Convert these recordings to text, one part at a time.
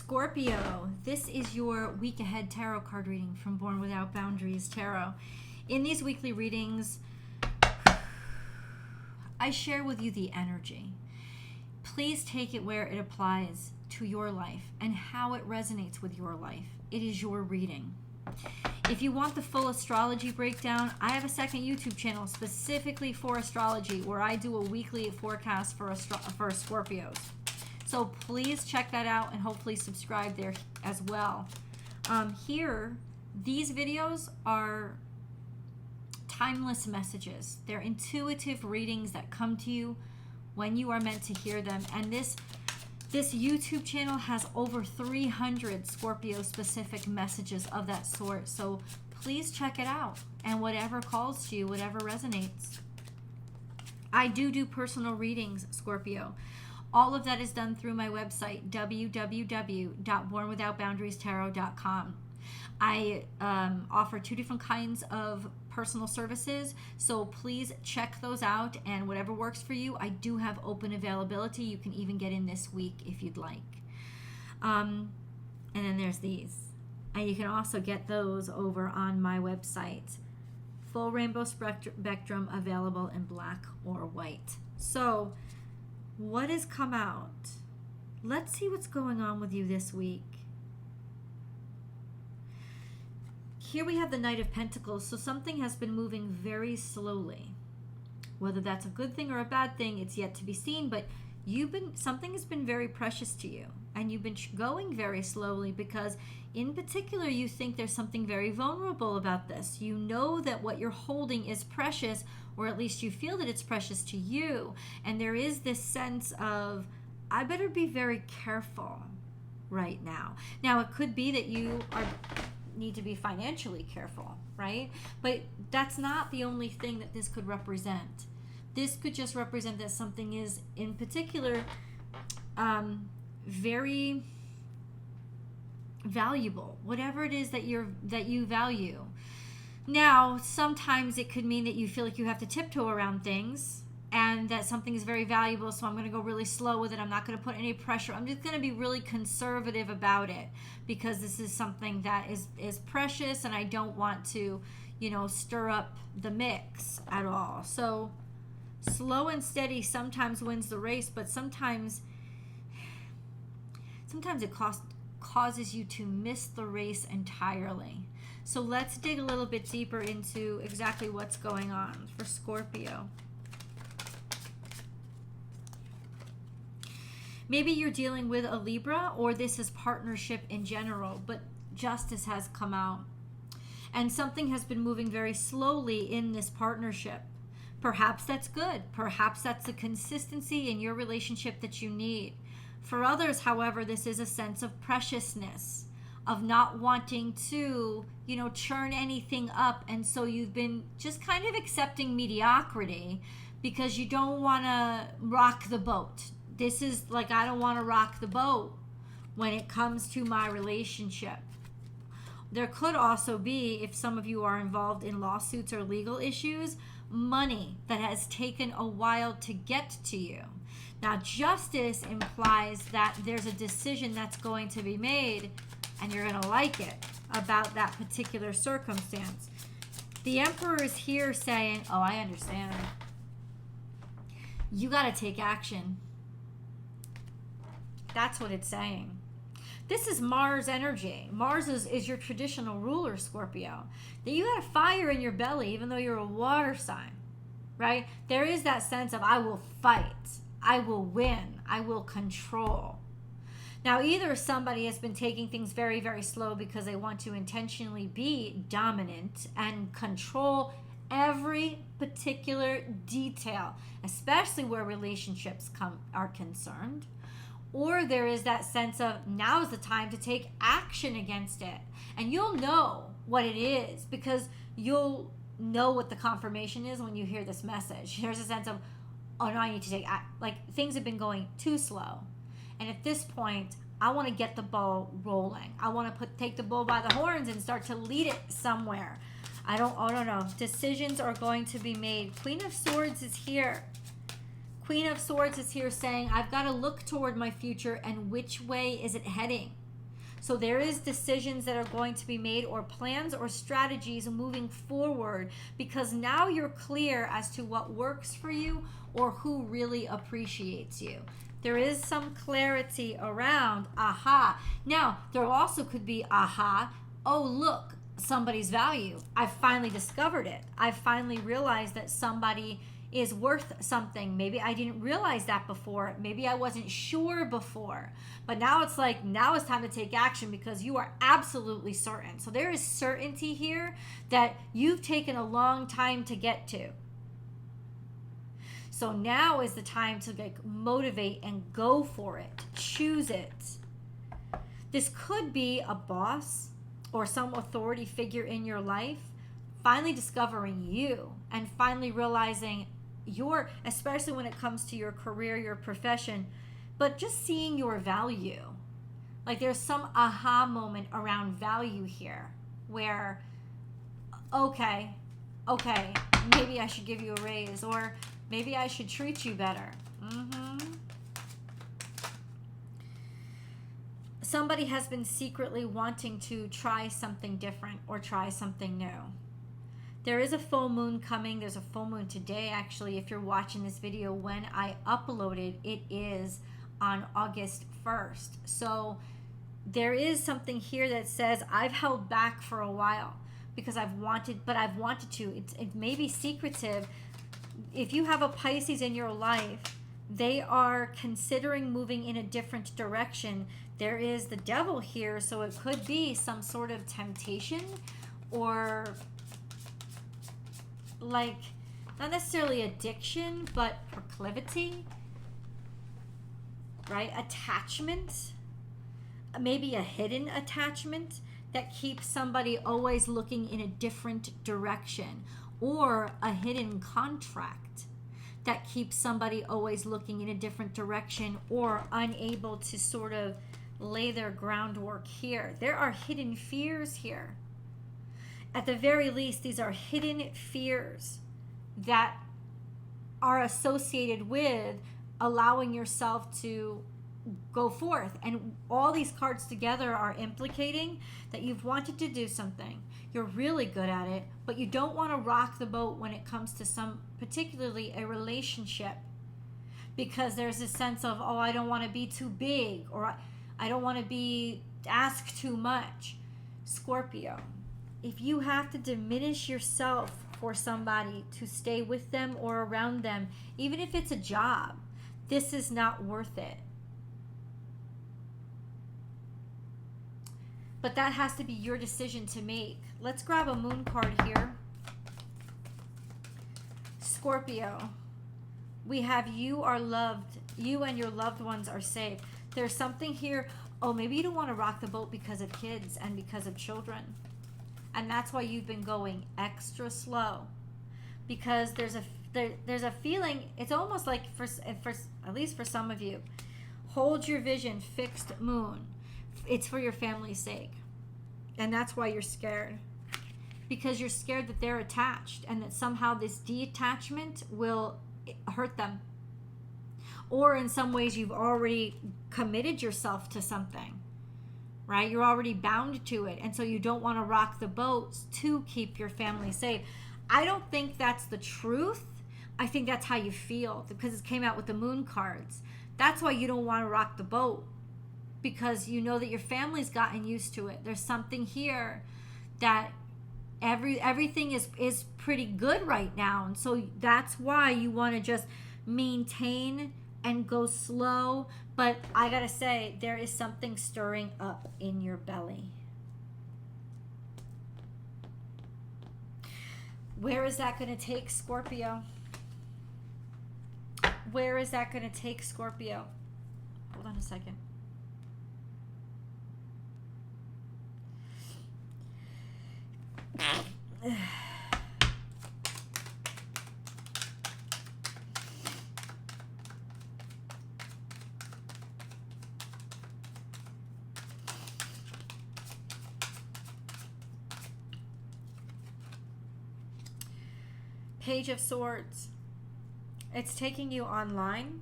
Scorpio, this is your week ahead tarot card reading from Born Without Boundaries Tarot. In these weekly readings, I share with you the energy. Please take it where it applies to your life and how it resonates with your life. It is your reading. If you want the full astrology breakdown, I have a second YouTube channel specifically for astrology where I do a weekly forecast for Scorpios. So please check that out and hopefully subscribe there as well. Here, these videos are timeless messages. They're intuitive readings that come to you when you are meant to hear them. And this YouTube channel has over 300 Scorpio specific messages of that sort. So please check it out, and whatever calls to you, whatever resonates. I do personal readings, Scorpio. All of that is done through my website, www.bornwithoutboundariestarot.com. I offer 2 different kinds of personal services, so please check those out, and whatever works for you, I do have open availability. You can even get in this week if you'd like. And then there's these. And you can also get those over on my website. Full rainbow spectrum available in black or white. So, what has come out? Let's see what's going on with you this week. Here we have the Knight of Pentacles, so something has been moving very slowly. Whether that's a good thing or a bad thing, it's yet to be seen, but something has been very precious to you, and you've been going very slowly because in particular you think there's something very vulnerable about this. You know that what you're holding is precious, or at least you feel that it's precious to you, and there is this sense of, I better be very careful right now. Now, it could be that you need to be financially careful, right? But that's not the only thing that this could represent. This could just represent that something is, in particular, very valuable, whatever it is that you value. Now, sometimes it could mean that you feel like you have to tiptoe around things, and that something is very valuable, so I'm going to go really slow with it. I'm not going to put any pressure. I'm just going to be really conservative about it because this is something that is precious, and I don't want to, stir up the mix at all. So slow and steady sometimes wins the race, but sometimes it causes you to miss the race entirely. So let's dig a little bit deeper into exactly what's going on for Scorpio. Maybe you're dealing with a Libra, or this is partnership in general, but justice has come out. And something has been moving very slowly in this partnership. Perhaps that's good. Perhaps that's the consistency in your relationship that you need. For others, however, this is a sense of preciousness, of not wanting to, churn anything up. And so you've been just kind of accepting mediocrity because you don't want to rock the boat. This is like, I don't want to rock the boat when it comes to my relationship. There could also be, if some of you are involved in lawsuits or legal issues, money that has taken a while to get to you. Now, justice implies that there's a decision that's going to be made, and you're going to like it about that particular circumstance. The Emperor is here saying, oh, I understand. You got to take action. That's what it's saying. This is Mars energy. Mars is your traditional ruler, Scorpio. That you got a fire in your belly, even though you're a water sign, right? There is that sense of, I will fight, I will win, I will control. Now, either somebody has been taking things very, very slow because they want to intentionally be dominant and control every particular detail, especially where relationships are concerned. Or there is that sense of, now is the time to take action against it. And you'll know what it is because you'll know what the confirmation is when you hear this message. There's a sense of, oh no, I need to take action. Like, things have been going too slow. And at this point, I want to get the ball rolling. I want to take the bull by the horns and start to lead it somewhere. I don't know. Decisions are going to be made. Queen of Swords is here. Queen of Swords is here saying, I've got to look toward my future and which way is it heading? So there is decisions that are going to be made, or plans or strategies moving forward, because now you're clear as to what works for you or who really appreciates you. There is some clarity around aha. Now, there also could be aha, oh look, somebody's value. I finally discovered it. I finally realized that somebody is worth something. Maybe I didn't realize that before. Maybe I wasn't sure before. But now it's like, now it's time to take action because you are absolutely certain. So there is certainty here that you've taken a long time to get to. So now is the time to like motivate and go for it. Choose it. This could be a boss or some authority figure in your life finally discovering you and finally realizing your, especially when it comes to your career, your profession, but just seeing your value. Like there's some aha moment around value here where, okay, maybe I should give you a raise, or maybe I should treat you better. Somebody has been secretly wanting to try something different or try something new. There is a full moon coming. There's a full moon today, actually. If you're watching this video when I uploaded, it is on August 1st. So there is something here that says I've held back for a while because I've wanted to. It may be secretive. If you have a Pisces in your life, they are considering moving in a different direction. There is the devil here, so it could be some sort of temptation, or like not necessarily addiction, but proclivity, right? Attachment, maybe a hidden attachment that keeps somebody always looking in a different direction, or a hidden contract that keeps somebody always looking in a different direction or unable to sort of lay their groundwork here. There are hidden fears here. At the very least, these are hidden fears that are associated with allowing yourself to go forth. And all these cards together are implicating that you've wanted to do something. You're really good at it, but you don't want to rock the boat when it comes to some, particularly a relationship, because there's a sense of, oh, I don't want to be too big, or I don't want to be asked too much. Scorpio, if you have to diminish yourself for somebody to stay with them or around them, even if it's a job, this is not worth it. But that has to be your decision to make. Let's grab a moon card here. Scorpio, we have you are loved. You and your loved ones are safe. There's something here. Oh, maybe you don't want to rock the boat because of kids and because of children. And that's why you've been going extra slow. Because there's a feeling, it's almost like, for at least for some of you, hold your vision, fixed moon. It's for your family's sake. And that's why you're scared. Because you're scared that they're attached and that somehow this detachment will hurt them. Or in some ways you've already committed yourself to something, right? You're already bound to it. And so you don't want to rock the boat to keep your family safe. I don't think that's the truth. I think that's how you feel, because it came out with the moon cards. That's why you don't want to rock the boat, because you know that your family's gotten used to it. There's something here that everything is pretty good right now. And so that's why you want to just maintain and go slow. But I gotta say, there is something stirring up in your belly. Where is that going to take Scorpio? Where is that going to take Scorpio? Hold on a second. Page of Swords. It's taking you online.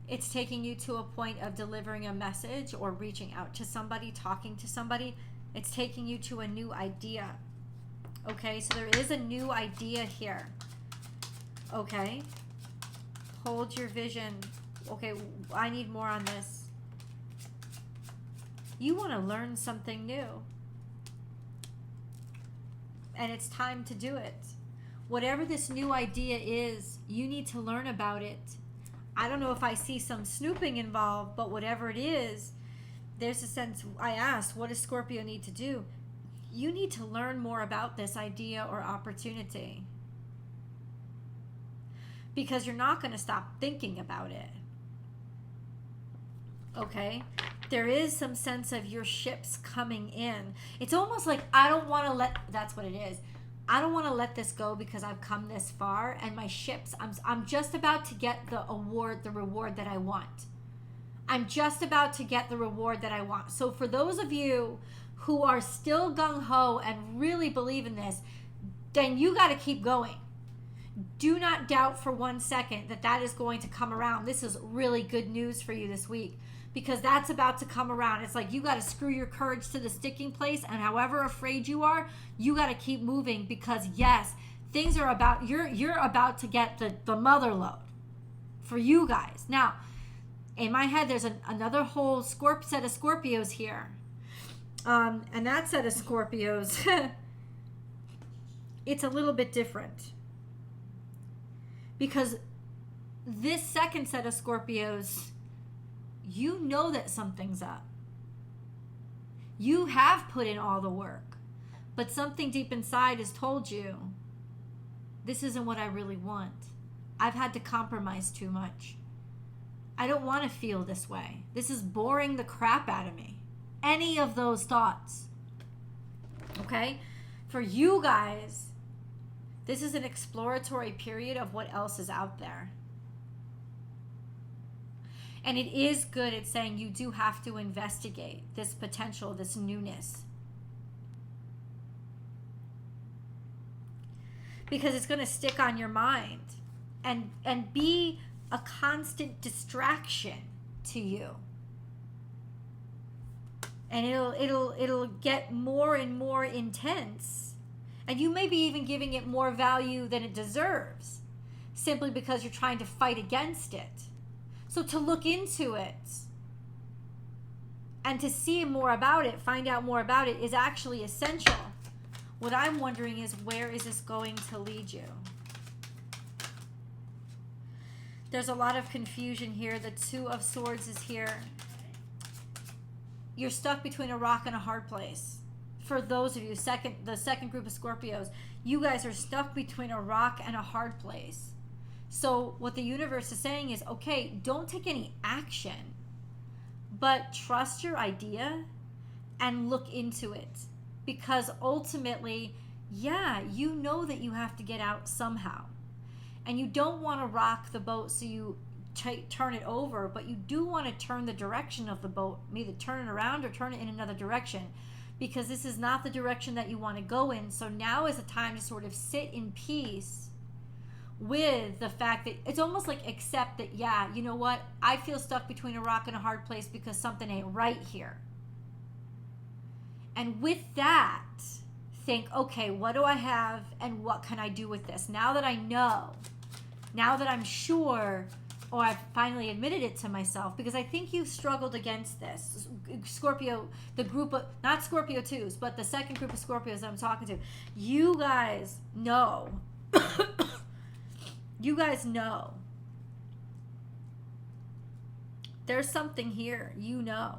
It's taking you to a point of delivering a message or reaching out to somebody, talking to somebody. It's taking you to a new idea. Okay, so there is a new idea here. Okay, hold your vision. Okay, I need more on this. You want to learn something new. And it's time to do it. Whatever this new idea is, you need to learn about it. I don't know if I see some snooping involved, but whatever it is, there's a sense, I asked, what does Scorpio need to do? You need to learn more about this idea or opportunity. Because you're not going to stop thinking about it. Okay? There is some sense of your ships coming in. It's almost like I don't want to let, that's what it is. I don't want to let this go because I've come this far and my ships, I'm just about to get the reward that I want. I'm just about to get the reward that I want. So for those of you who are still gung-ho and really believe in this, then you got to keep going. Do not doubt for 1 second that that is going to come around. This is really good news for you this week, because that's about to come around. It's like you got to screw your courage to the sticking place, and however afraid you are, you got to keep moving, because yes, things are about, you're about to get the mother load for you guys. Now, in my head, there's another whole set of Scorpios here. And that set of Scorpios, it's a little bit different. Because this second set of Scorpios, you know that something's up. You have put in all the work, but something deep inside has told you, this isn't what I really want. I've had to compromise too much. I don't want to feel this way. This is boring the crap out of me. Any of those thoughts. Okay? For you guys, this is an exploratory period of what else is out there. And it is good at saying you do have to investigate this potential, this newness. Because it's going to stick on your mind and be a constant distraction to you. And it'll get more and more intense. And you may be even giving it more value than it deserves, simply because you're trying to fight against it. So to look into it and to see more about it, find out more about it, is actually essential. What I'm wondering is, where is this going to lead you? There's a lot of confusion here. The Two of Swords is here. You're stuck between a rock and a hard place. For those of you, the second group of Scorpios, you guys are stuck between a rock and a hard place. So what the universe is saying is, okay, don't take any action, but trust your idea and look into it. Because ultimately, yeah, you know that you have to get out somehow. And you don't want to rock the boat so you turn it over, but you do want to turn the direction of the boat, either turn it around or turn it in another direction, because this is not the direction that you want to go in. So now is a time to sort of sit in peace with the fact that it's almost like accept that, yeah, you know what, I feel stuck between a rock and a hard place because something ain't right here. And with that, think, okay, what do I have and what can I do with this? Now that I know, now that I'm sure, or I've finally admitted it to myself, because I think you've struggled against this. Scorpio, the group of, not Scorpio 2s, but the second group of Scorpios that I'm talking to, you guys know. You guys know. There's something here, you know,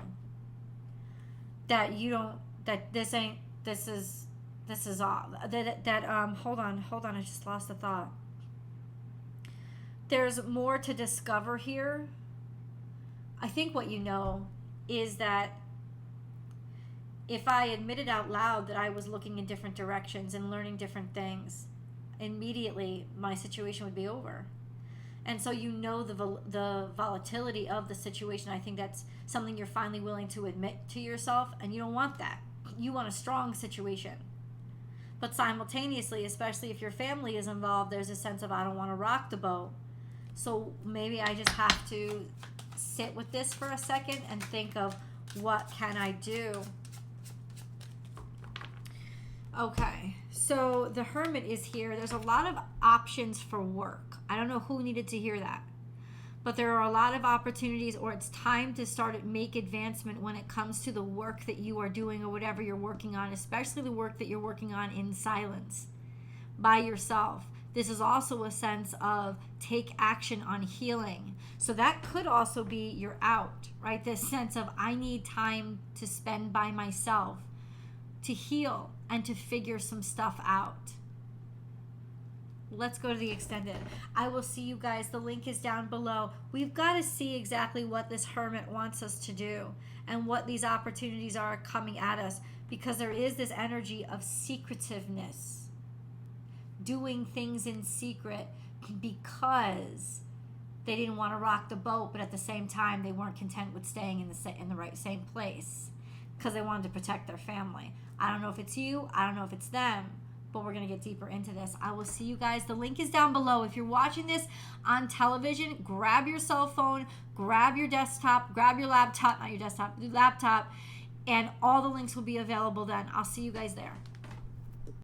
that you don't, that this ain't, this is all, hold on, I just lost the thought. There's more to discover here. I think what you know is that if I admitted out loud that I was looking in different directions and learning different things, immediately my situation would be over. And so you know the volatility of the situation. I think that's something you're finally willing to admit to yourself, and you don't want that. You want a strong situation. But simultaneously, especially if your family is involved, there's a sense of, I don't want to rock the boat. So maybe I just have to sit with this for a second and think of, what can I do? Okay, so the Hermit is here. There's a lot of options for work. I don't know who needed to hear that, but there are a lot of opportunities, or it's time to start to make advancement when it comes to the work that you are doing or whatever you're working on, especially the work that you're working on in silence by yourself. This is also a sense of take action on healing. So that could also be your out, right? This sense of, I need time to spend by myself to heal and to figure some stuff out. Let's go to the extended. I will see you guys. The link is down below. We've got to see exactly what this Hermit wants us to do and what these opportunities are coming at us, because there is this energy of secretiveness, doing things in secret because they didn't want to rock the boat, but at the same time they weren't content with staying in the same place because they wanted to protect their family. I don't know if it's you, I don't know if it's them, but we're going to get deeper into this. I will see you guys. The link is down below. If you're watching this on television, grab your cell phone, grab your desktop, grab your laptop, not your desktop, your laptop, and all the links will be available then. I'll see you guys there.